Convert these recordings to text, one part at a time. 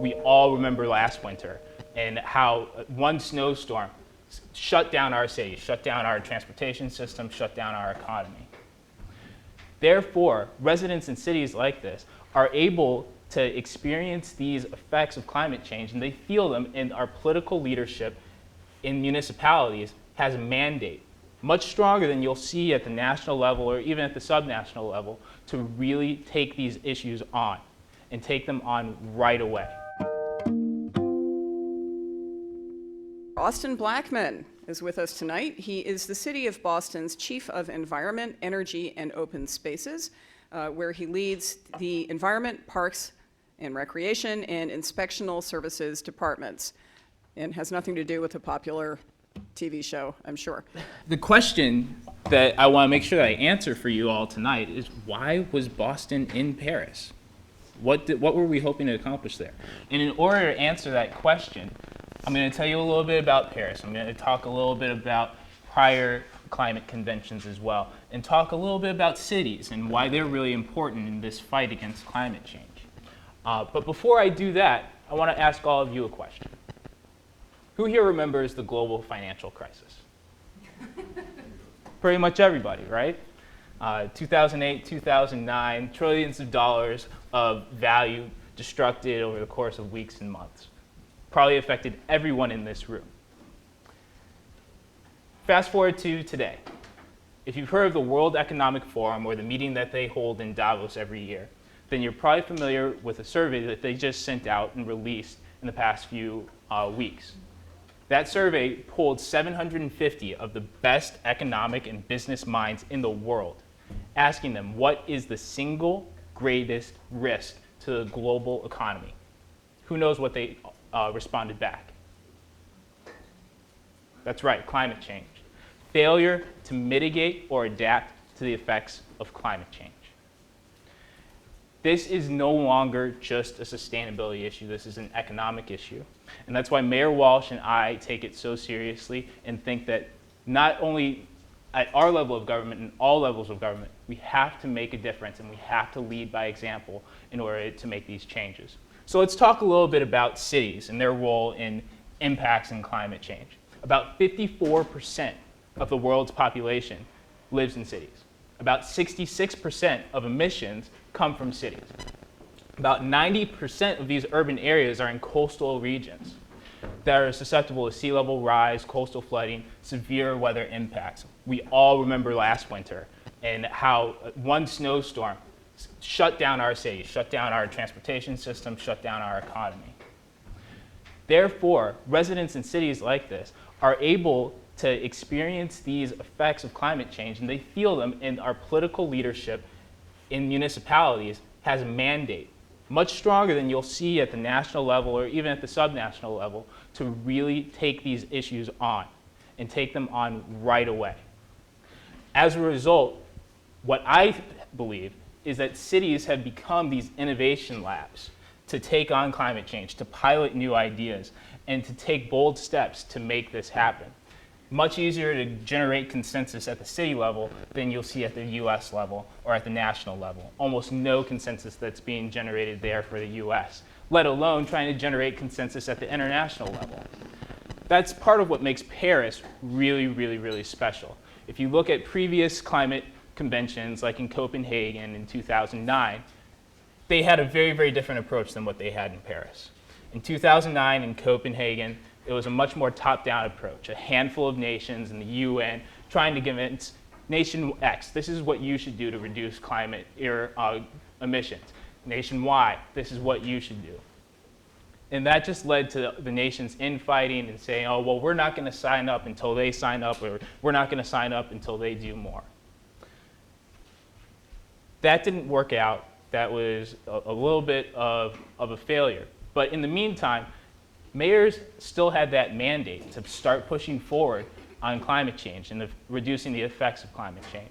We all remember last winter and how one snowstorm shut down our city, shut down our transportation system, shut down our economy. Therefore, residents in cities like this are able to experience these effects of climate change, and they feel them, and our political leadership in municipalities has a mandate, much stronger than you'll see at the national level or even at the subnational level, to really take these issues on and take them on right away. Austin Blackmon is with us tonight. He is the City of Boston's Chief of Environment, Energy, and Open Spaces, where he leads the Environment, Parks, and Recreation and Inspectional Services departments, and has nothing to do with a popular TV show, I'm sure. The question that I want to make sure that I answer for you all tonight is, why was Boston in Paris? What were we hoping to accomplish there? And in order to answer that question, I'm going to tell you a little bit about Paris. I'm going to talk a little bit about prior climate conventions as well, and talk a little bit about cities and why they're really important in this fight against climate change. But before I do that, I want to ask all of you a question. Who here remembers the global financial crisis? Pretty much everybody, right? 2008, 2009, trillions of dollars of value destructed over the course of weeks and months. Probably affected everyone in this room. Fast forward to today. If you've heard of the World Economic Forum, or the meeting that they hold in Davos every year, then you're probably familiar with a survey that they just sent out and released in the past few weeks. That survey polled 750 of the best economic and business minds in the world, asking them what is the single greatest risk to the global economy. Who knows what they responded back? That's right, climate change. Failure to mitigate or adapt to the effects of climate change. This is no longer just a sustainability issue, this is an economic issue. And that's why Mayor Walsh and I take it so seriously and think that not only at our level of government and all levels of government, we have to make a difference and we have to lead by example in order to make these changes. So let's talk a little bit about cities and their role in impacts in climate change. About 54% of the world's population lives in cities. About 66% of emissions come from cities. About 90% of these urban areas are in coastal regions that are susceptible to sea level rise, coastal flooding, severe weather impacts. We all remember last winter and how one snowstorm shut down our city, shut down our transportation system, shut down our economy. Therefore, residents in cities like this are able to experience these effects of climate change, and they feel them, and our political leadership in municipalities has a mandate, much stronger than you'll see at the national level or even at the subnational level, to really take these issues on and take them on right away. As a result, what I believe is that cities have become these innovation labs to take on climate change, to pilot new ideas, and to take bold steps to make this happen. Much easier to generate consensus at the city level than you'll see at the US level or at the national level. Almost no consensus that's being generated there for the US, let alone trying to generate consensus at the international level. That's part of what makes Paris really, really, really special. If you look at previous climate conventions, like in Copenhagen in 2009, they had a very, very different approach than what they had in Paris. In 2009 in Copenhagen, it was a much more top-down approach, a handful of nations in the UN trying to convince nation X, this is what you should do to reduce climate emissions. Nation Y, this is what you should do. And that just led to the nations infighting and saying, oh, well, we're not going to sign up until they sign up, or we're not going to sign up until they do more. That didn't work out. That was a little bit of a failure. But in the meantime, mayors still had that mandate to start pushing forward on climate change and reducing the effects of climate change.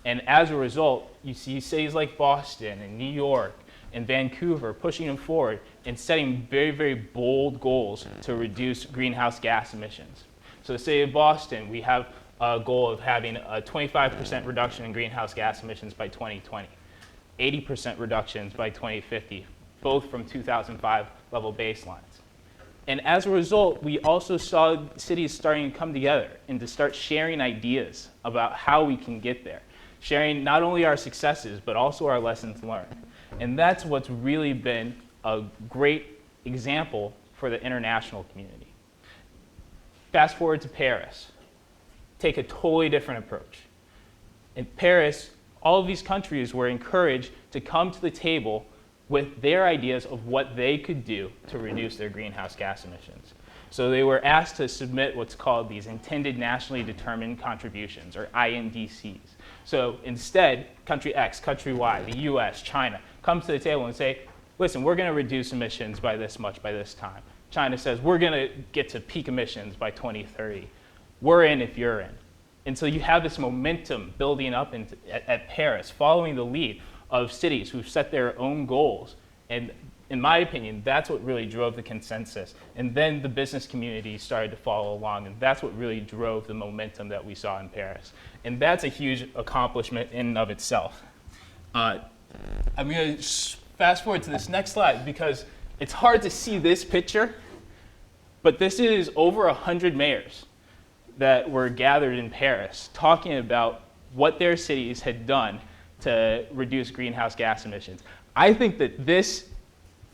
And as a result, you see cities like Boston and New York and Vancouver pushing them forward and setting very, very bold goals to reduce greenhouse gas emissions. So the city of Boston, we have a goal of having a 25% reduction in greenhouse gas emissions by 2020, 80% reductions by 2050, both from 2005 level baselines. And as a result, we also saw cities starting to come together and to start sharing ideas about how we can get there, sharing not only our successes, but also our lessons learned. And that's what's really been a great example for the international community. Fast forward to Paris. Take a totally different approach. In Paris, all of these countries were encouraged to come to the table with their ideas of what they could do to reduce their greenhouse gas emissions. So they were asked to submit what's called these intended nationally determined contributions, or INDCs. So instead, country X, country Y, the US, China, comes to the table and say, listen, we're going to reduce emissions by this much by this time. China says, we're going to get to peak emissions by 2030. We're in if you're in. And so you have this momentum building up at Paris, following the lead of cities who've set their own goals. And in my opinion, that's what really drove the consensus. And then the business community started to follow along, and that's what really drove the momentum that we saw in Paris. And that's a huge accomplishment in and of itself. I'm going to fast forward to this next slide because it's hard to see this picture, but this is over 100 mayors that were gathered in Paris talking about what their cities had done to reduce greenhouse gas emissions. I think that this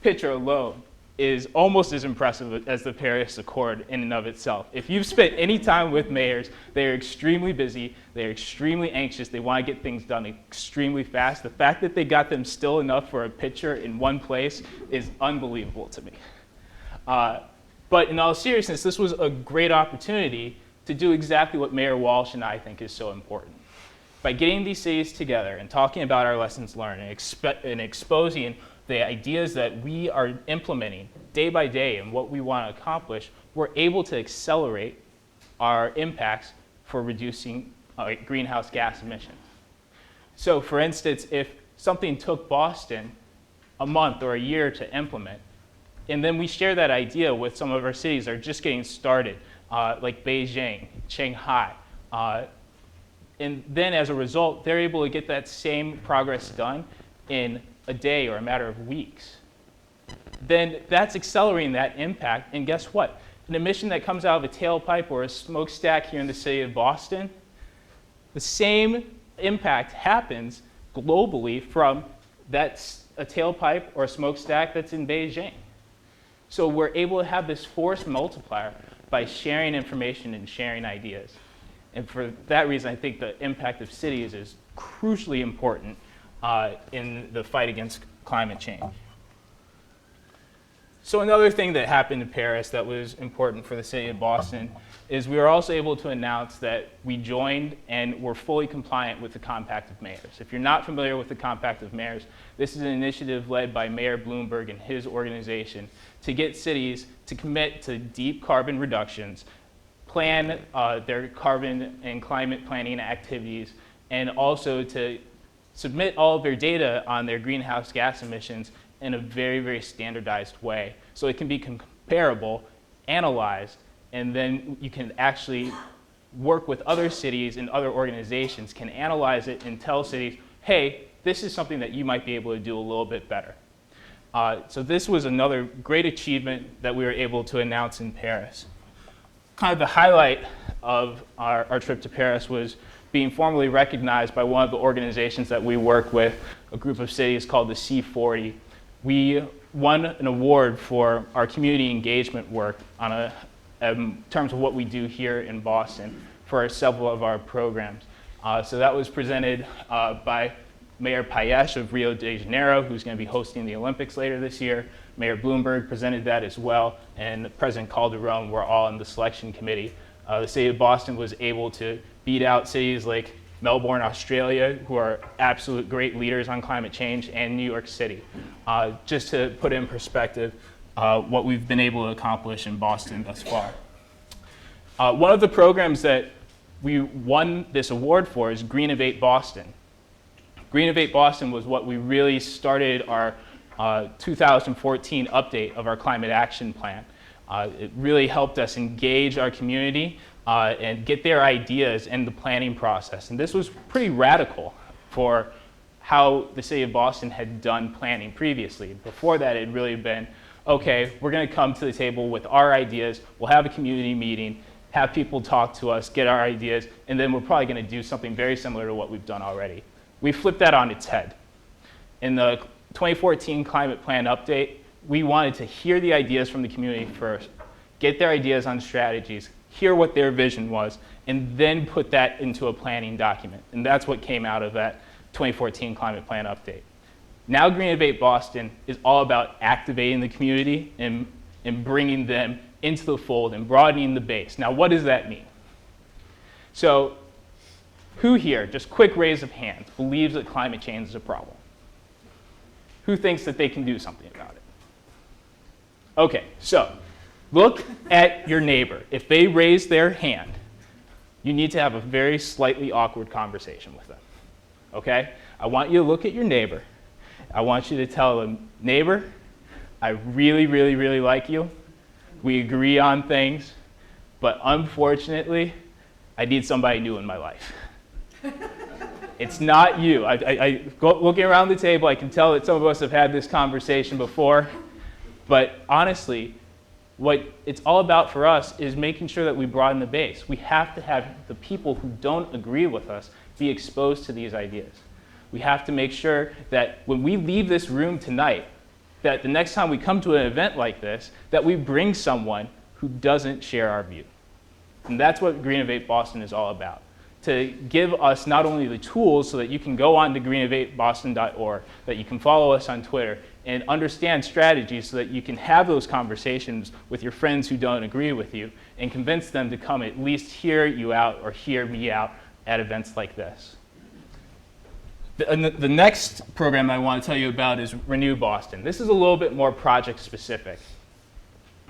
picture alone is almost as impressive as the Paris Accord in and of itself. If you've spent any time with mayors, they're extremely busy, they're extremely anxious, they want to get things done extremely fast. The fact that they got them still enough for a picture in one place is unbelievable to me. But in all seriousness, this was a great opportunity to do exactly what Mayor Walsh and I think is so important. By getting these cities together and talking about our lessons learned and exposing the ideas that we are implementing day by day and what we want to accomplish, we're able to accelerate our impacts for reducing greenhouse gas emissions. So for instance, if something took Boston a month or a year to implement, and then we share that idea with some of our cities that are just getting started, like Beijing, Shanghai, and then as a result, they're able to get that same progress done in a day or a matter of weeks. Then that's accelerating that impact. And guess what? An emission that comes out of a tailpipe or a smokestack here in the city of Boston, the same impact happens globally from a tailpipe or a smokestack that's in Beijing. So we're able to have this force multiplier by sharing information and sharing ideas. And for that reason, I think the impact of cities is crucially important in the fight against climate change. So another thing that happened in Paris that was important for the city of Boston is we were also able to announce that we joined and were fully compliant with the Compact of Mayors. If you're not familiar with the Compact of Mayors, this is an initiative led by Mayor Bloomberg and his organization to get cities to commit to deep carbon reductions, plan their carbon and climate planning activities, and also to submit all of their data on their greenhouse gas emissions in a very, very standardized way. So it can be comparable, analyzed, and then you can actually work with other cities and other organizations, can analyze it and tell cities, hey, this is something that you might be able to do a little bit better. So this was another great achievement that we were able to announce in Paris. Kind of the highlight of our trip to Paris was being formally recognized by one of the organizations that we work with, a group of cities called the C40. We won an award for our community engagement work in terms of what we do here in Boston for several of our programs. So that was presented by Mayor Payesh of Rio de Janeiro, who's going to be hosting the Olympics later this year. Mayor Bloomberg presented that as well, and President Calderon were all in the selection committee. The city of Boston was able to beat out cities like Melbourne, Australia, who are absolute great leaders on climate change, and New York City. Just to put in perspective what we've been able to accomplish in Boston thus far. One of the programs that we won this award for is Greenovate Boston. Greenovate Boston was what we really started our 2014 update of our climate action plan. It really helped us engage our community and get their ideas in the planning process. And this was pretty radical for how the city of Boston had done planning previously. Before that, it had really been, okay, we're going to come to the table with our ideas, we'll have a community meeting, have people talk to us, get our ideas, and then we're probably going to do something very similar to what we've done already. We flipped that on its head. In the 2014 Climate Plan update, we wanted to hear the ideas from the community first, get their ideas on strategies, hear what their vision was, and then put that into a planning document. And that's what came out of that 2014 Climate Plan update. Now Green Innovate Boston is all about activating the community and bringing them into the fold and broadening the base. Now, what does that mean? So, who here, just quick raise of hands, believes that climate change is a problem? Who thinks that they can do something about it? Okay, so look at your neighbor. If they raise their hand, you need to have a very slightly awkward conversation with them. Okay? I want you to look at your neighbor. I want you to tell them, neighbor, I really, really, really like you. We agree on things, but unfortunately, I need somebody new in my life. It's not you. Looking around the table, I can tell that some of us have had this conversation before, but honestly, what it's all about for us is making sure that we broaden the base. We have to have the people who don't agree with us be exposed to these ideas. We have to make sure that when we leave this room tonight, that the next time we come to an event like this, that we bring someone who doesn't share our view. And that's what Green Innovate Boston is all about. To give us not only the tools so that you can go on to greeninnovateboston.org, that you can follow us on Twitter, and understand strategies so that you can have those conversations with your friends who don't agree with you and convince them to come at least hear you out or hear me out at events like this. The next program I want to tell you about is Renew Boston. This is a little bit more project specific.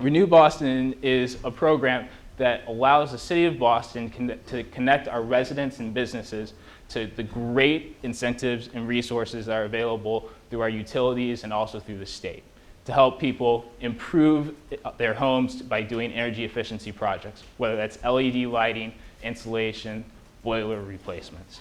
Renew Boston is a program that allows the city of Boston to connect our residents and businesses to the great incentives and resources that are available through our utilities and also through the state to help people improve their homes by doing energy efficiency projects, whether that's LED lighting, insulation, boiler replacements.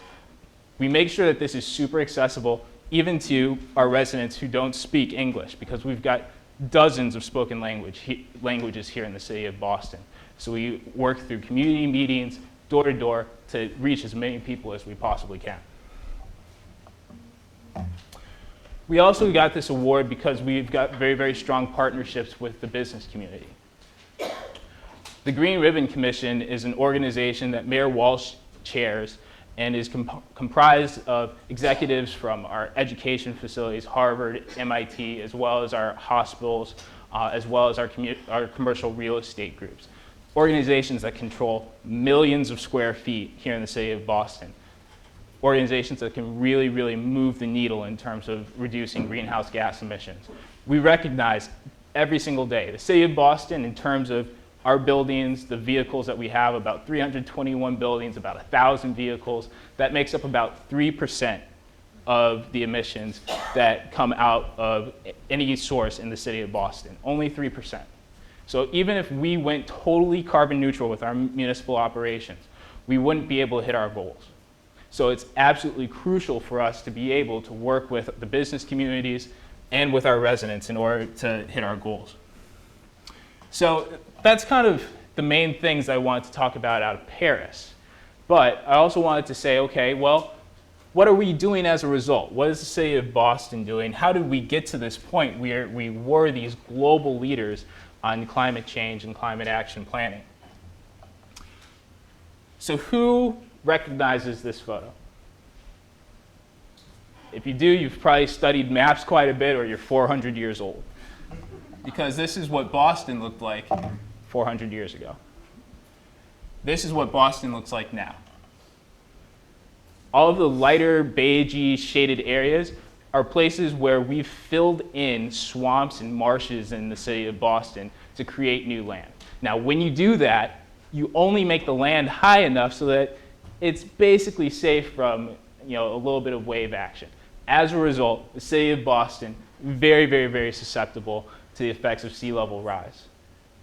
We make sure that this is super accessible even to our residents who don't speak English, because we've got dozens of spoken languages here in the city of Boston. So we work through community meetings, door to door, to reach as many people as we possibly can. We also got this award because we've got very, very strong partnerships with the business community. The Green Ribbon Commission is an organization that Mayor Walsh chairs and is comprised of executives from our education facilities, Harvard, MIT, as well as our hospitals, as well as our commercial real estate groups. Organizations that control millions of square feet here in the city of Boston. Organizations that can really, really move the needle in terms of reducing greenhouse gas emissions. We recognize every single day the city of Boston, in terms of our buildings, the vehicles that we have, about 321 buildings, about 1,000 vehicles, that makes up about 3% of the emissions that come out of any source in the city of Boston, only 3%. So even if we went totally carbon neutral with our municipal operations, we wouldn't be able to hit our goals. So it's absolutely crucial for us to be able to work with the business communities and with our residents in order to hit our goals. So that's kind of the main things I wanted to talk about out of Paris. But I also wanted to say, okay, well, what are we doing as a result? What is the city of Boston doing? How did we get to this point where we were these global leaders on climate change and climate action planning? So who recognizes this photo? If you do, you've probably studied maps quite a bit, or you're 400 years old. Because this is what Boston looked like 400 years ago. This is what Boston looks like now. All of the lighter beigey shaded areas are places where we've filled in swamps and marshes in the city of Boston to create new land. Now, when you do that, you only make the land high enough so that it's basically safe from, a little bit of wave action. As a result, the city of Boston, very, very, very susceptible to the effects of sea level rise.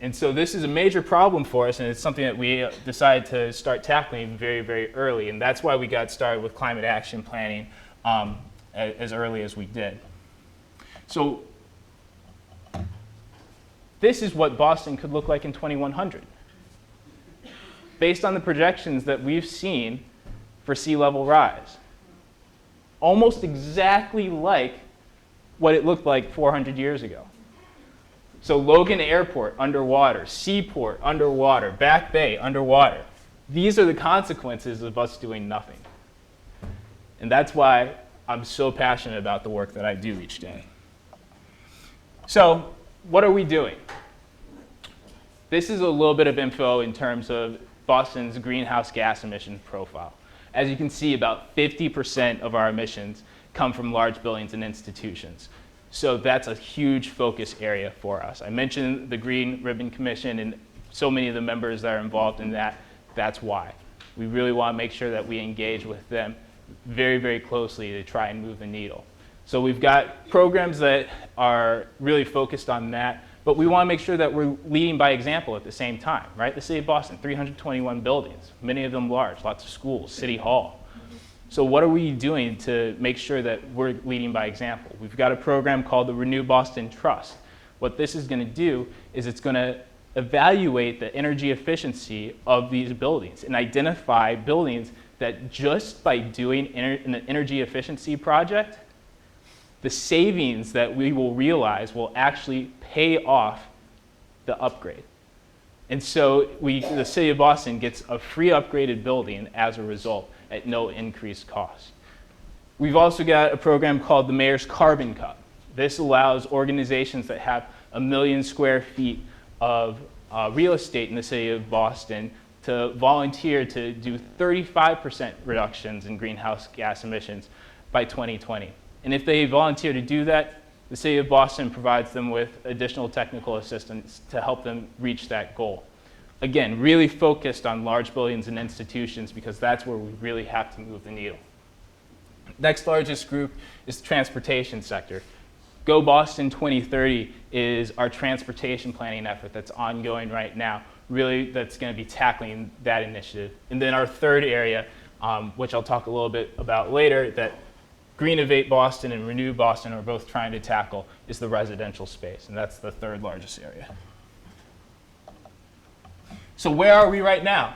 And so this is a major problem for us, and it's something that we decided to start tackling very, very early. And that's why we got started with climate action planning as early as we did. So this is what Boston could look like in 2100. Based on the projections that we've seen for sea level rise. Almost exactly like what it looked like 400 years ago. So Logan Airport, underwater. Seaport, underwater. Back Bay, underwater. These are the consequences of us doing nothing. And that's why I'm so passionate about the work that I do each day. So what are we doing? This is a little bit of info in terms of Boston's greenhouse gas emission profile. As you can see, about 50% of our emissions come from large buildings and institutions. So that's a huge focus area for us. I mentioned the Green Ribbon Commission and so many of the members that are involved in that. That's why. We really want to make sure that we engage with them very, very closely to try and move the needle. So we've got programs that are really focused on that, but we want to make sure that we're leading by example at the same time, right? The city of Boston, 321 buildings, many of them large, lots of schools, City Hall. So what are we doing to make sure that we're leading by example? We've got a program called the Renew Boston Trust. What this is going to do is it's going to evaluate the energy efficiency of these buildings and identify buildings that just by doing an energy efficiency project, the savings that we will realize will actually pay off the upgrade. And so the city of Boston gets a free upgraded building as a result at no increased cost. We've also got a program called the Mayor's Carbon Cup. This allows organizations that have 1 million square feet of real estate in the city of Boston to volunteer to do 35% reductions in greenhouse gas emissions by 2020. And if they volunteer to do that, the city of Boston provides them with additional technical assistance to help them reach that goal. Again, really focused on large buildings and institutions because that's where we really have to move the needle. Next largest group is the transportation sector. Go Boston 2030 is our transportation planning effort that's ongoing right now. Really, that's going to be tackling that initiative. And then our third area, which I'll talk a little bit about later, that Greenovate Boston and Renew Boston are both trying to tackle, is the residential space, and that's the third largest area. So where are we right now?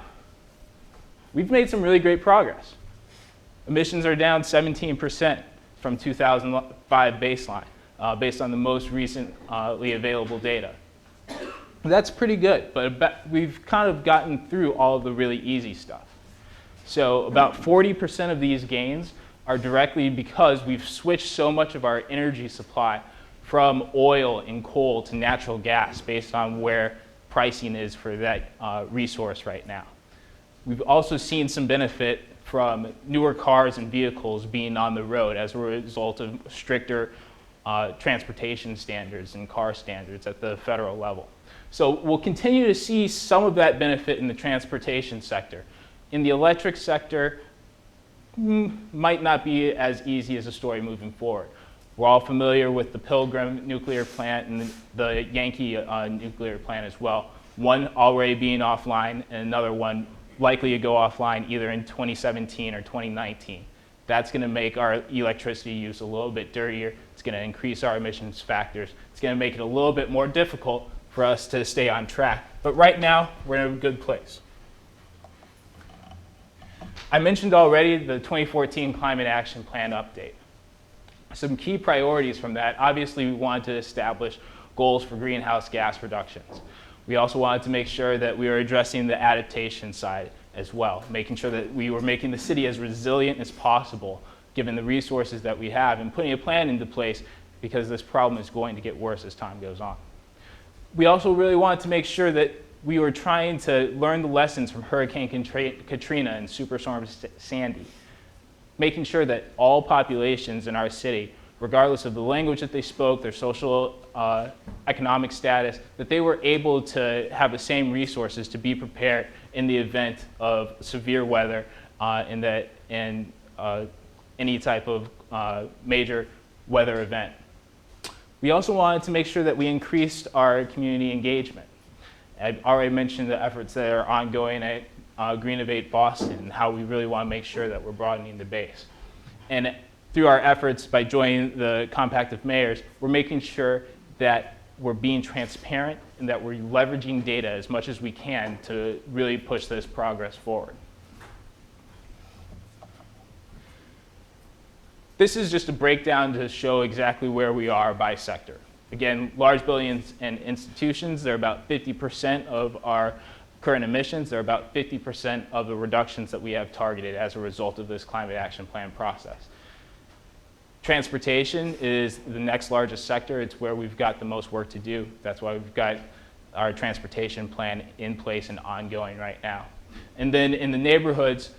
We've made some really great progress. Emissions are down 17% from 2005 baseline, based on the most recently available data. That's pretty good, but we've kind of gotten through all of the really easy stuff. So about 40% of these gains are directly because we've switched so much of our energy supply from oil and coal to natural gas based on where pricing is for that resource right now. We've also seen some benefit from newer cars and vehicles being on the road as a result of stricter transportation standards and car standards at the federal level. So we'll continue to see some of that benefit in the transportation sector. In the electric sector, might not be as easy as a story moving forward. We're all familiar with the Pilgrim nuclear plant and the Yankee nuclear plant as well. One already being offline and another one likely to go offline either in 2017 or 2019. That's going to make our electricity use a little bit dirtier. It's going to increase our emissions factors. It's going to make it a little bit more difficult for us to stay on track. But right now, we're in a good place. I mentioned already the 2014 Climate Action Plan update. Some key priorities from that, obviously we wanted to establish goals for greenhouse gas reductions. We also wanted to make sure that we were addressing the adaptation side as well, making sure that we were making the city as resilient as possible given the resources that we have and putting a plan into place because this problem is going to get worse as time goes on. We also really wanted to make sure that we were trying to learn the lessons from Hurricane Katrina and Superstorm Sandy, making sure that all populations in our city, regardless of the language that they spoke, their social economic status, that they were able to have the same resources to be prepared in the event of severe weather and any type of major weather event. We also wanted to make sure that we increased our community engagement. I've already mentioned the efforts that are ongoing at Greenovate Boston and how we really want to make sure that we're broadening the base. And through our efforts by joining the Compact of Mayors, we're making sure that we're being transparent and that we're leveraging data as much as we can to really push this progress forward. This is just a breakdown to show exactly where we are by sector. Again, large buildings and institutions, they're about 50% of our current emissions. They're about 50% of the reductions that we have targeted as a result of this climate action plan process. Transportation is the next largest sector. It's where we've got the most work to do. That's why we've got our transportation plan in place and ongoing right now. And then in the neighborhoods,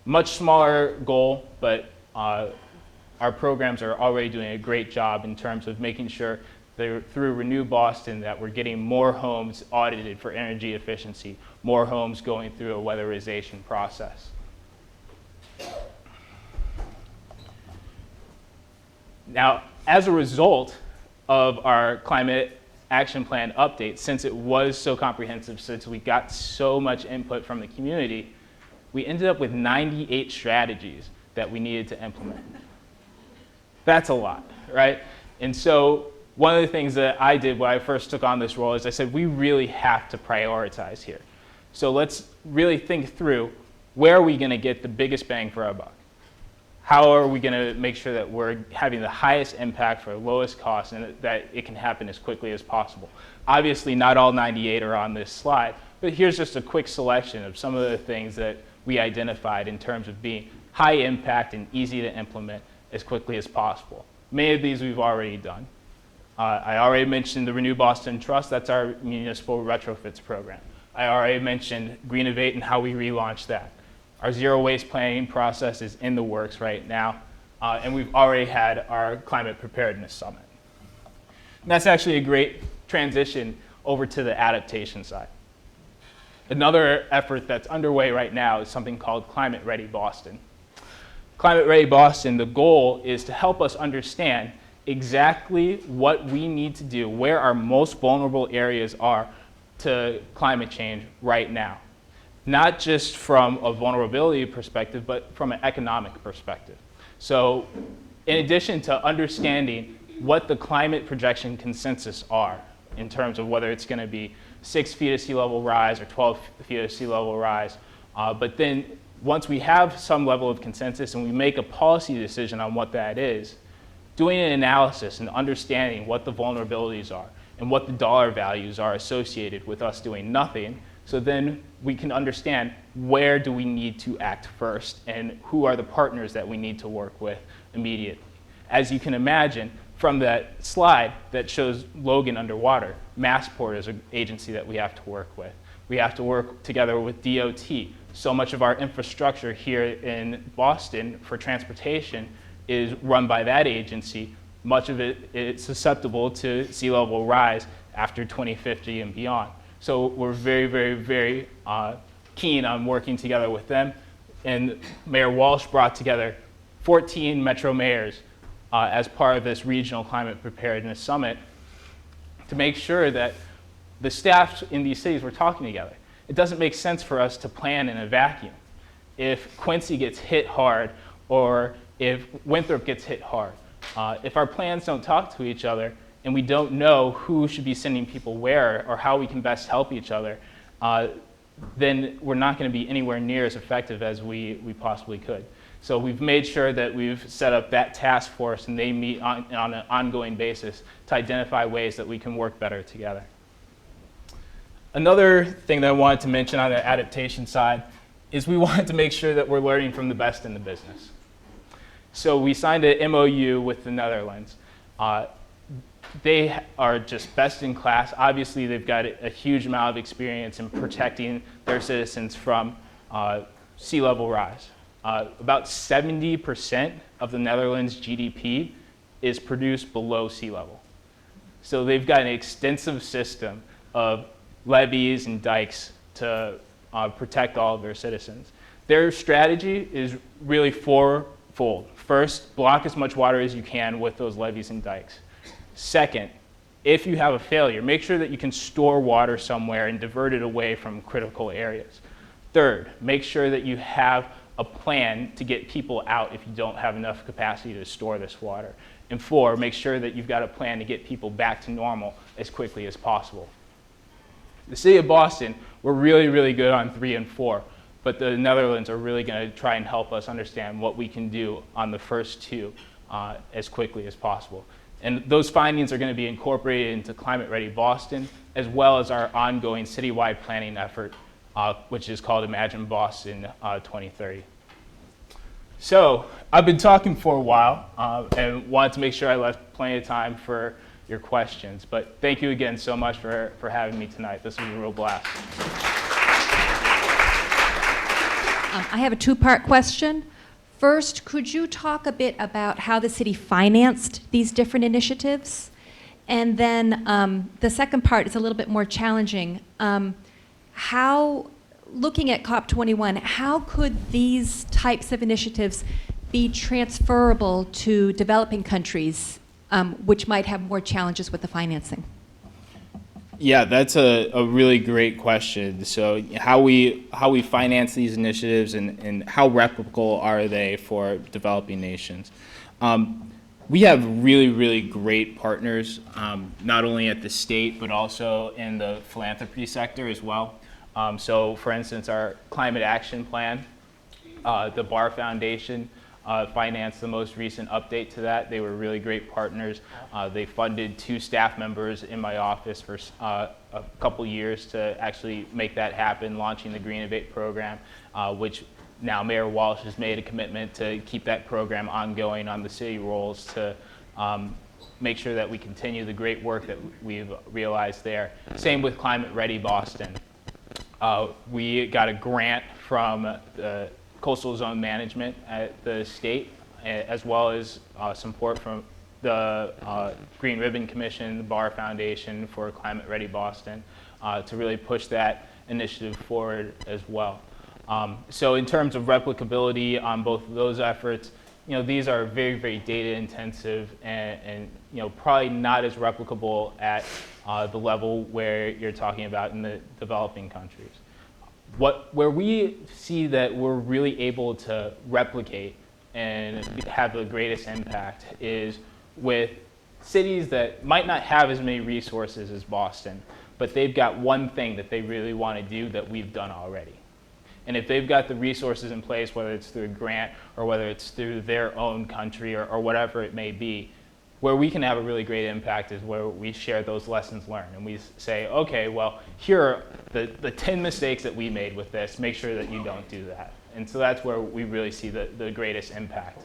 much smaller goal, but our programs are already doing a great job in terms of making sure that through Renew Boston that we're getting more homes audited for energy efficiency, more homes going through a weatherization process. Now, as a result of our climate action plan update, since it was so comprehensive, since we got so much input from the community, we ended up with 98 strategies that we needed to implement. That's a lot, right? And so one of the things that I did when I first took on this role is I said, we really have to prioritize here. So let's really think through, where are we going to get the biggest bang for our buck? How are we going to make sure that we're having the highest impact for the lowest cost and that it can happen as quickly as possible? Obviously, not all 98 are on this slide, but here's just a quick selection of some of the things that we identified in terms of being high impact and easy to implement as quickly as possible. Many of these we've already done. I already mentioned the Renew Boston Trust. That's our municipal retrofits program. I already mentioned Greenovate and how we relaunched that. Our zero waste planning process is in the works right now, and we've already had our climate preparedness summit. And that's actually a great transition over to the adaptation side. Another effort that's underway right now is something called Climate Ready Boston. Climate Ready Boston, the goal is to help us understand exactly what we need to do, where our most vulnerable areas are to climate change right now. Not just from a vulnerability perspective, but from an economic perspective. So in addition to understanding what the climate projection consensus are in terms of whether it's going to be 6 feet of sea level rise or 12 feet of sea level rise, but then once we have some level of consensus and we make a policy decision on what that is, doing an analysis and understanding what the vulnerabilities are and what the dollar values are associated with us doing nothing, so then we can understand where do we need to act first and who are the partners that we need to work with immediately. As you can imagine, from that slide that shows Logan underwater, Massport is an agency that we have to work with. We have to work together with DOT. So much of our infrastructure here in Boston for transportation is run by that agency. Much of it is susceptible to sea level rise after 2050 and beyond. So we're very, very, very keen on working together with them. And Mayor Walsh brought together 14 metro mayors as part of this regional climate preparedness summit to make sure that the staffs in these cities were talking together. It doesn't make sense for us to plan in a vacuum. If Quincy gets hit hard or if Winthrop gets hit hard, if our plans don't talk to each other and we don't know who should be sending people where or how we can best help each other, then we're not going to be anywhere near as effective as we possibly could. So we've made sure that we've set up that task force and they meet on an ongoing basis to identify ways that we can work better together. Another thing that I wanted to mention on the adaptation side is we wanted to make sure that we're learning from the best in the business. So we signed an MOU with the Netherlands. They are just best in class. Obviously, they've got a huge amount of experience in protecting their citizens from sea level rise. About 70% of the Netherlands' GDP is produced below sea level. So they've got an extensive system of levees and dikes to protect all of their citizens. Their strategy is really fourfold. First, block as much water as you can with those levees and dikes. Second, if you have a failure, make sure that you can store water somewhere and divert it away from critical areas. Third, make sure that you have a plan to get people out if you don't have enough capacity to store this water. And 4, make sure that you've got a plan to get people back to normal as quickly as possible. The city of Boston, we're really, really good on 3 and 4, but the Netherlands are really going to try and help us understand what we can do on the first 2 as quickly as possible. And those findings are going to be incorporated into Climate Ready Boston, as well as our ongoing citywide planning effort, which is called Imagine Boston 2030. So I've been talking for a while and wanted to make sure I left plenty of time for your questions. But thank you again so much for having me tonight. This was a real blast. I have a 2-part question. First, could you talk a bit about how the city financed these different initiatives? And then the second part is a little bit more challenging. Looking at COP21, how could these types of initiatives be transferable to developing countries, which might have more challenges with the financing? Yeah, that's a really great question. So how we finance these initiatives and how replicable are they for developing nations? We have really, really great partners, not only at the state, but also in the philanthropy sector as well. So for instance, our climate action plan, the Barr Foundation financed the most recent update to that. They were really great partners. They funded 2 staff members in my office for a couple years to actually make that happen, launching the Green Innovate program, which now Mayor Walsh has made a commitment to keep that program ongoing on the city rolls to make sure that we continue the great work that we've realized there. Same with Climate Ready Boston. We got a grant from the Coastal Zone Management at the state, as well as support from the Green Ribbon Commission, the Barr Foundation for Climate Ready Boston, to really push that initiative forward as well. So in terms of replicability on both of those efforts, these are very, very data intensive and probably not as replicable at the level where you're talking about in the developing countries. Where we see that we're really able to replicate and have the greatest impact is with cities that might not have as many resources as Boston, but they've got one thing that they really want to do that we've done already. And if they've got the resources in place, whether it's through a grant or whether it's through their own country or whatever it may be, where we can have a really great impact is where we share those lessons learned. And we say, okay, well, here are the 10 mistakes that we made with this. Make sure that you don't do that. And so that's where we really see the greatest impact.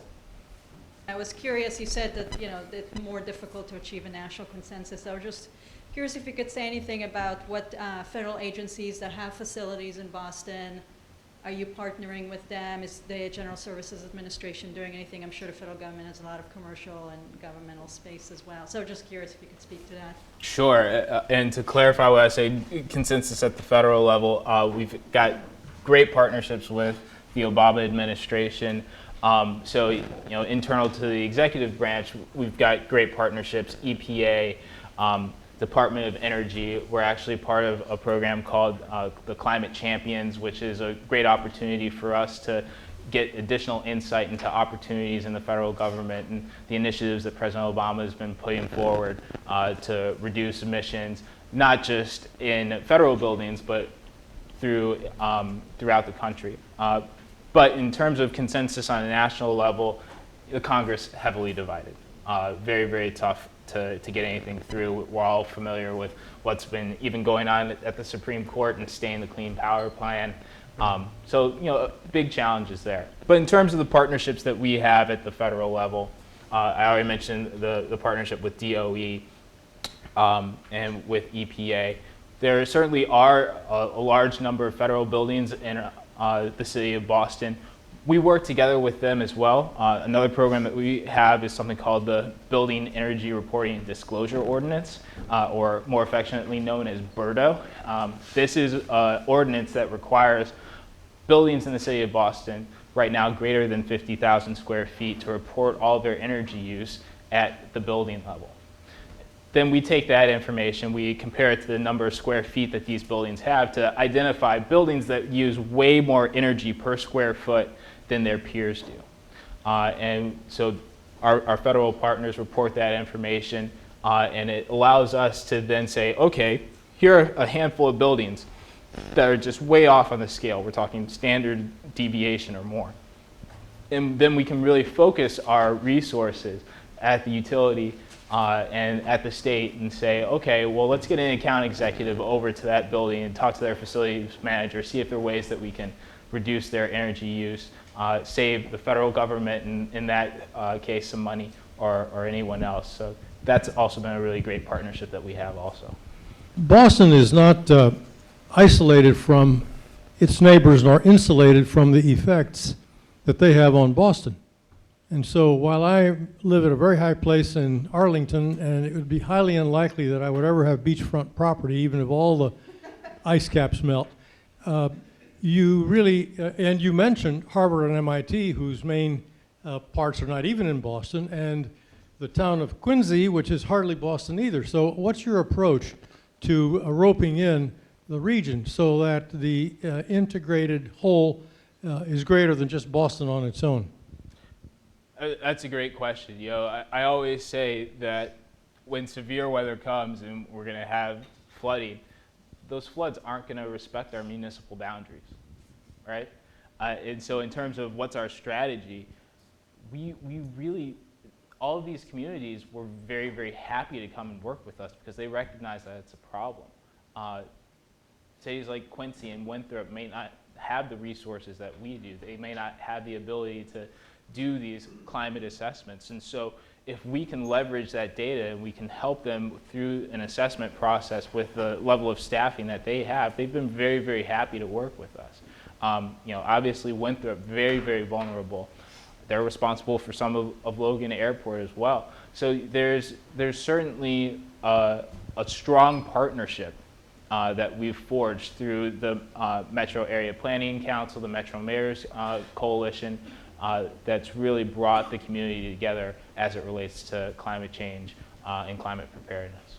I was curious, you said that it's more difficult to achieve a national consensus. I was just curious if you could say anything about what federal agencies that have facilities in Boston, are you partnering with them? Is the General Services Administration doing anything? I'm sure the federal government has a lot of commercial and governmental space as well. So just curious if you could speak to that. Sure, and to clarify what I say, consensus at the federal level, we've got great partnerships with the Obama administration. So internal to the executive branch, we've got great partnerships, EPA, Department of Energy. We're actually part of a program called the Climate Champions, which is a great opportunity for us to get additional insight into opportunities in the federal government and the initiatives that President Obama has been putting forward to reduce emissions, not just in federal buildings, but throughout the country. But in terms of consensus on a national level, the Congress heavily divided. Very, very tough to get anything through. We're all familiar with what's been even going on at the Supreme Court and staying the Clean Power Plan. So big challenges there. But in terms of the partnerships that we have at the federal level, I already mentioned the partnership with DOE and with EPA. There certainly are a large number of federal buildings in the city of Boston. We work together with them as well. Another program that we have is something called the Building Energy Reporting and Disclosure Ordinance, or more affectionately known as BERDO. This is an ordinance that requires buildings in the city of Boston, right now greater than 50,000 square feet, to report all their energy use at the building level. Then we take that information, we compare it to the number of square feet that these buildings have to identify buildings that use way more energy per square foot than their peers do. And so our federal partners report that information, and it allows us to then say, okay, here are a handful of buildings that are just way off on the scale. We're talking standard deviation or more. And then we can really focus our resources at the utility and at the state and say, okay, well, let's get an account executive over to that building and talk to their facilities manager, see if there are ways that we can reduce their energy use, save the federal government, in that case, some money, or anyone else. So that's also been a really great partnership that we have also. Boston is not isolated from its neighbors nor insulated from the effects that they have on Boston. And so while I live at a very high place in Arlington, and it would be highly unlikely that I would ever have beachfront property, even if all the ice caps melt, you really, and you mentioned Harvard and MIT, whose main parts are not even in Boston, and the town of Quincy, which is hardly Boston either. So what's your approach to roping in the region so that the integrated whole is greater than just Boston on its own? That's a great question. You know, I always say that when severe weather comes and we're going to have flooding, those floods aren't going to respect our municipal boundaries, right? And so in terms of what's our strategy, we really, all of these communities were very, very happy to come and work with us because they recognize that it's a problem. Cities like Quincy and Winthrop may not have the resources that we do. They may not have the ability to do these climate assessments. And so if we can leverage that data and we can help them through an assessment process with the level of staffing that they have, they've been very, very happy to work with us. You know, obviously Winthrop, very, very vulnerable. They're responsible for some of Logan Airport as well. So there's certainly a strong partnership that we've forged through the Metro Area Planning Council, the Metro Mayors Coalition, that's really brought the community together as it relates to climate change and climate preparedness.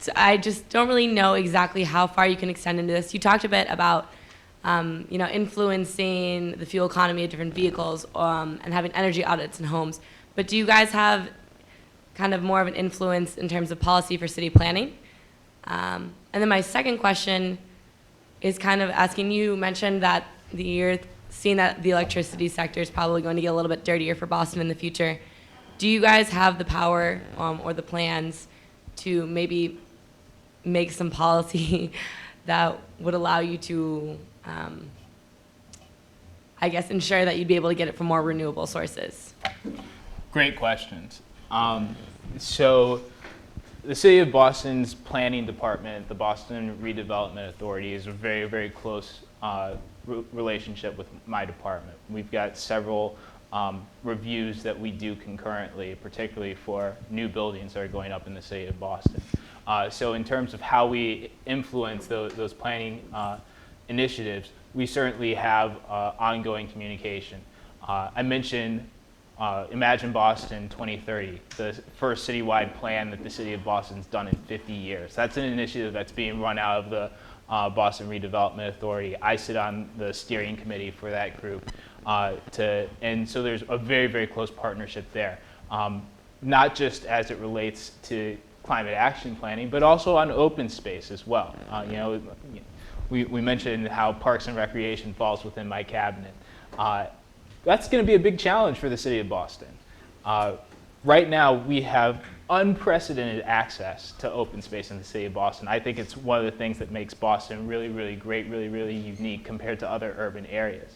So I just don't really know exactly how far you can extend into this. You talked a bit about you know, influencing the fuel economy of different vehicles and having energy audits in homes. But do you guys have kind of more of an influence in terms of policy for city planning? And then my second question is kind of asking, you mentioned that you're seeing that the electricity sector is probably going to get a little bit dirtier for Boston in the future. Do you guys have the power or the plans to maybe make some policy that would allow you to, I guess, ensure that you'd be able to get it from more renewable sources? Great questions. So the City of Boston's planning department, the Boston Redevelopment Authority, is a very, very close relationship with my department. We've got several reviews that we do concurrently, particularly for new buildings that are going up in the City of Boston. So in terms of how we influence those planning initiatives, we certainly have ongoing communication. I mentioned Imagine Boston 2030, the first citywide plan that the City of Boston's done in 50 years. That's an initiative that's being run out of the Boston Redevelopment Authority. I sit on the steering committee for that group. And so there's a very, very close partnership there, not just as it relates to climate action planning, but also on open space as well. You know, we mentioned how Parks and Recreation falls within my cabinet. That's going to be a big challenge for the City of Boston. Right now, we have unprecedented access to open space in the City of Boston. I think it's one of the things that makes Boston really, really great, really, really unique compared to other urban areas.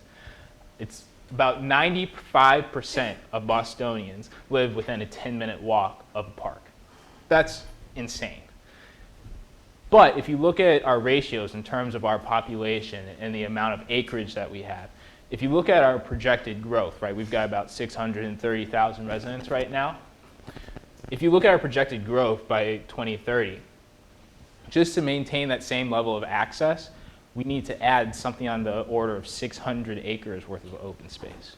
It's about 95% of Bostonians live within a 10-minute walk of a park. That's insane. But if you look at our ratios in terms of our population and the amount of acreage that we have, if you look at our projected growth, right, we've got about 630,000 residents right now. If you look at our projected growth by 2030, just to maintain that same level of access, we need to add something on the order of 600 acres worth of open space.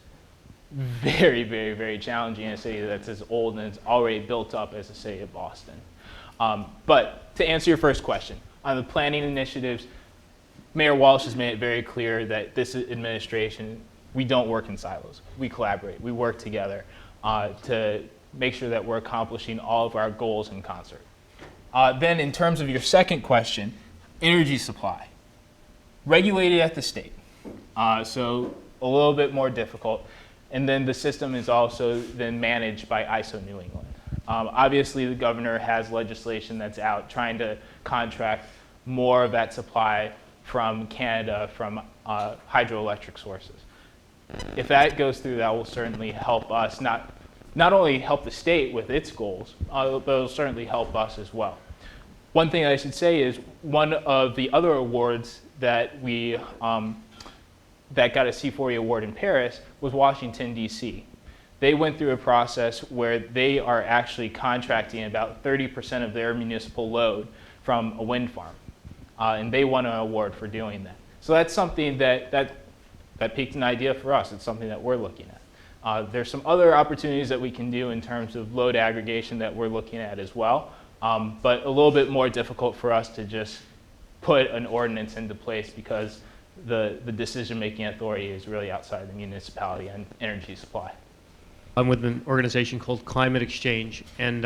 Very, very, very challenging in a city that's as old and it's already built up as the City of Boston. But to answer your first question, on the planning initiatives, Mayor Walsh has made it very clear that this administration we don't work in silos. We collaborate. We work together to make sure that we're accomplishing all of our goals in concert. Then in terms of your second question, energy supply. Regulated at the state, so a little bit more difficult. And then the system is also then managed by ISO New England. Obviously, the governor has legislation that's out trying to contract more of that supply from Canada, from hydroelectric sources. If that goes through, that will certainly help us, not only help the state with its goals, but it will certainly help us as well. One thing I should say is one of the other awards that we that got a C40 award in Paris was Washington, D.C. They went through a process where they are actually contracting about 30% of their municipal load from a wind farm. And they won an award for doing that. So that's something that piqued an idea for us. It's something that we're looking at. There's some other opportunities that we can do in terms of load aggregation that we're looking at as well, but a little bit more difficult for us to just put an ordinance into place because the decision-making authority is really outside the municipality and energy supply. I'm with an organization called Climate Exchange, and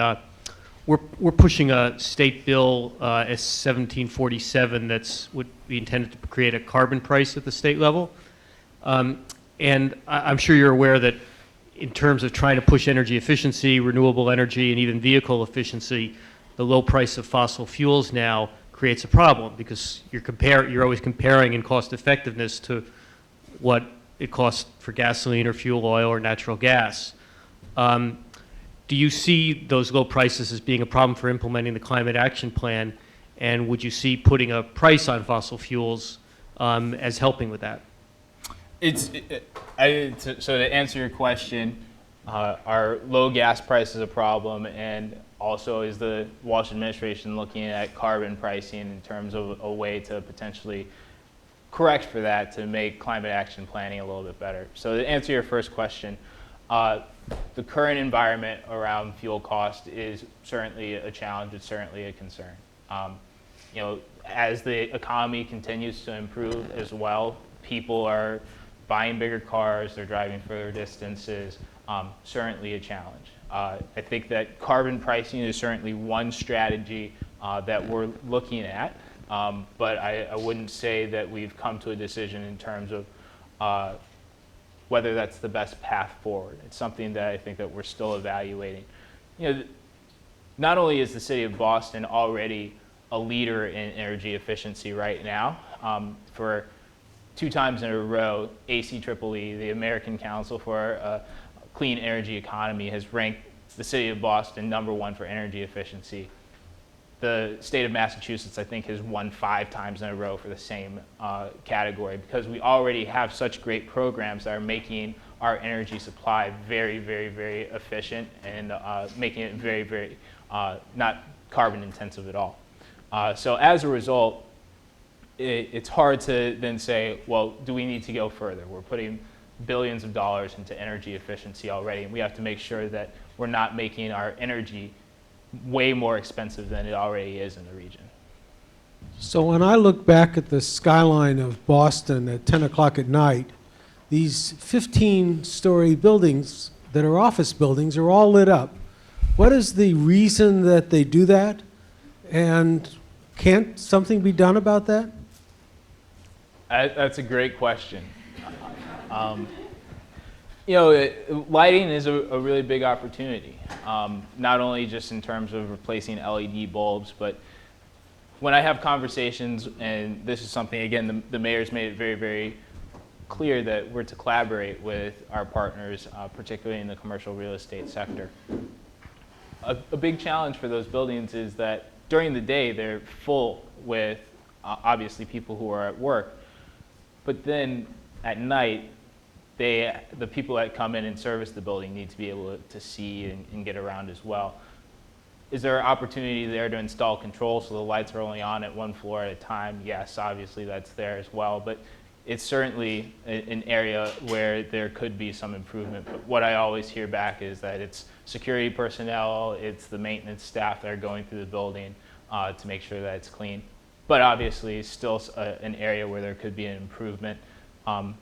we're pushing a state bill, S 1747, that's would be intended to create a carbon price at the state level. And I'm sure you're aware that in terms of trying to push energy efficiency, renewable energy, and even vehicle efficiency, the low price of fossil fuels now creates a problem because you're always comparing in cost effectiveness to what it costs for gasoline or fuel oil or natural gas. Do you see those low prices as being a problem for implementing the climate action plan? And would you see putting a price on fossil fuels as helping with that? So to answer your question, are low gas prices a problem, and also is the Walsh administration looking at carbon pricing in terms of a way to potentially correct for that to make climate action planning a little bit better? So to answer your first question, the current environment around fuel cost is certainly a challenge. It's certainly a concern. As the economy continues to improve as well, people are buying bigger cars, they're driving further distances, certainly a challenge. I think that carbon pricing is certainly one strategy that we're looking at, but I wouldn't say that we've come to a decision in terms of whether that's the best path forward. It's something that I think that we're still evaluating. Not only is the city of Boston already a leader in energy efficiency right now, for 2 times in a row, ACEEE, the American Council for a Clean Energy Economy, has ranked the city of Boston #1 for energy efficiency. The state of Massachusetts, I think, has won 5 times in a row for the same category because we already have such great programs that are making our energy supply very, very, very efficient and making it very, very not carbon intensive at all. So as a result, it's hard to then say, well, do we need to go further? We're putting billions of dollars into energy efficiency already, and we have to make sure that we're not making our energy way more expensive than it already is in the region. So when I look back at the skyline of Boston at 10 o'clock at night, these 15-story buildings that are office buildings are all lit up. What is the reason that they do that? And can't something be done about that? That's a great question. Lighting is a really big opportunity, not only just in terms of replacing LED bulbs, but when I have conversations, and this is something, again, the mayor's made it very, very clear that we're to collaborate with our partners, particularly in the commercial real estate sector. A big challenge for those buildings is that during the day, they're full with, obviously, people who are at work. But then at night, the people that come in and service the building need to be able to see and get around as well. Is there an opportunity there to install controls so the lights are only on at one floor at a time? Yes, obviously that's there as well, but it's certainly an area where there could be some improvement. But what I always hear back is that it's security personnel, it's the maintenance staff that are going through the building to make sure that it's clean. But obviously, it's still an area where there could be an improvement.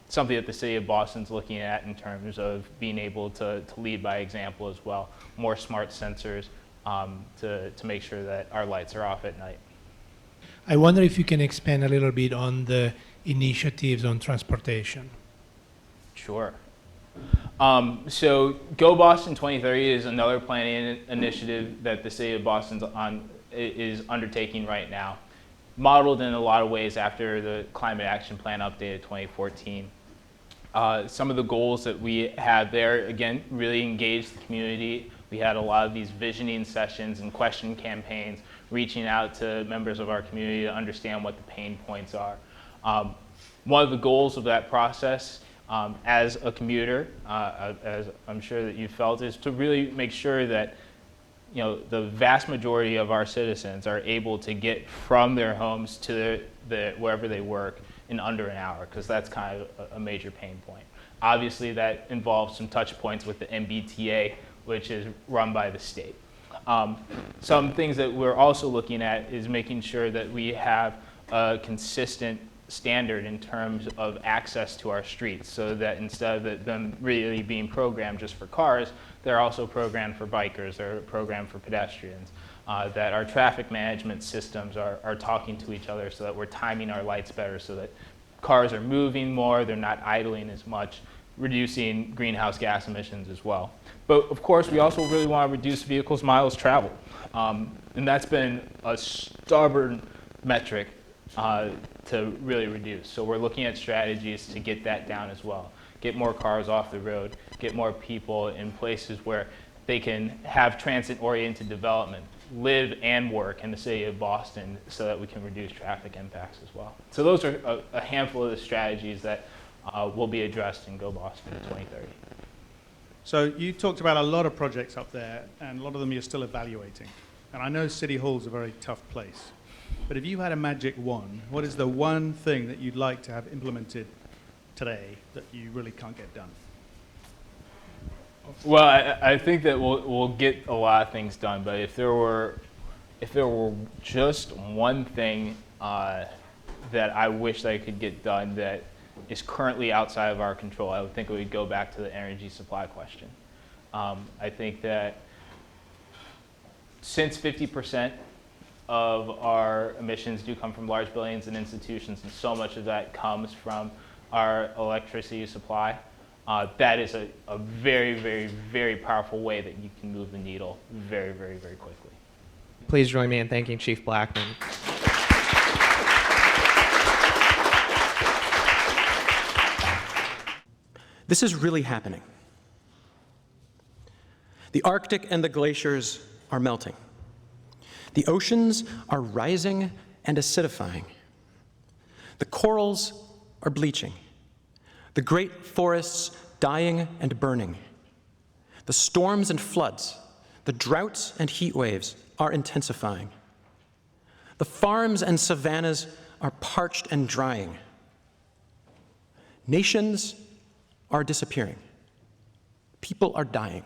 something that the city of Boston's looking at in terms of being able to lead by example as well. More smart sensors to make sure that our lights are off at night. I wonder if you can expand a little bit on the initiatives on transportation. Sure. So Go Boston 2030 is another planning initiative that the city of Boston is undertaking right now, modeled in a lot of ways after the Climate Action Plan updated 2014. Some of the goals that we have there, again, really engage the community. We had a lot of these visioning sessions and question campaigns, reaching out to members of our community to understand what the pain points are. One of the goals of that process as a commuter, as I'm sure that you felt, is to really make sure that the vast majority of our citizens are able to get from their homes to wherever they work in under an hour, because that's kind of a major pain point. Obviously, that involves some touch points with the MBTA, which is run by the state. Some things that we're also looking at is making sure that we have a consistent standard in terms of access to our streets, so that instead of them really being programmed just for cars, they're also programmed for bikers, they're programmed for pedestrians, that our traffic management systems are talking to each other so that we're timing our lights better, so that cars are moving more, they're not idling as much, reducing greenhouse gas emissions as well. But of course, we also really want to reduce vehicles miles traveled. And that's been a stubborn metric to really reduce. So we're looking at strategies to get that down as well. Get more cars off the road, get more people in places where they can have transit-oriented development, live and work in the city of Boston, so that we can reduce traffic impacts as well. So those are a handful of the strategies that will be addressed in Go Boston 2030. So you talked about a lot of projects up there, and a lot of them you're still evaluating. And I know City Hall's a very tough place. But if you had a magic wand, what is the one thing that you'd like to have implemented today that you really can't get done? Well, I think that we'll get a lot of things done, but if there were just one thing that I wish that I could get done that is currently outside of our control, I would think it would go back to the energy supply question. I think that since 50% of our emissions do come from large buildings and institutions, and so much of that comes from our electricity supply, that is a very, very, very powerful way that you can move the needle very, very, very quickly. Please join me in thanking Chief Blackmon. This is really happening. The Arctic and the glaciers are melting. The oceans are rising and acidifying. The corals are bleaching. The great forests dying and burning. The storms and floods, the droughts and heat waves are intensifying. The farms and savannas are parched and drying. Nations are disappearing. People are dying.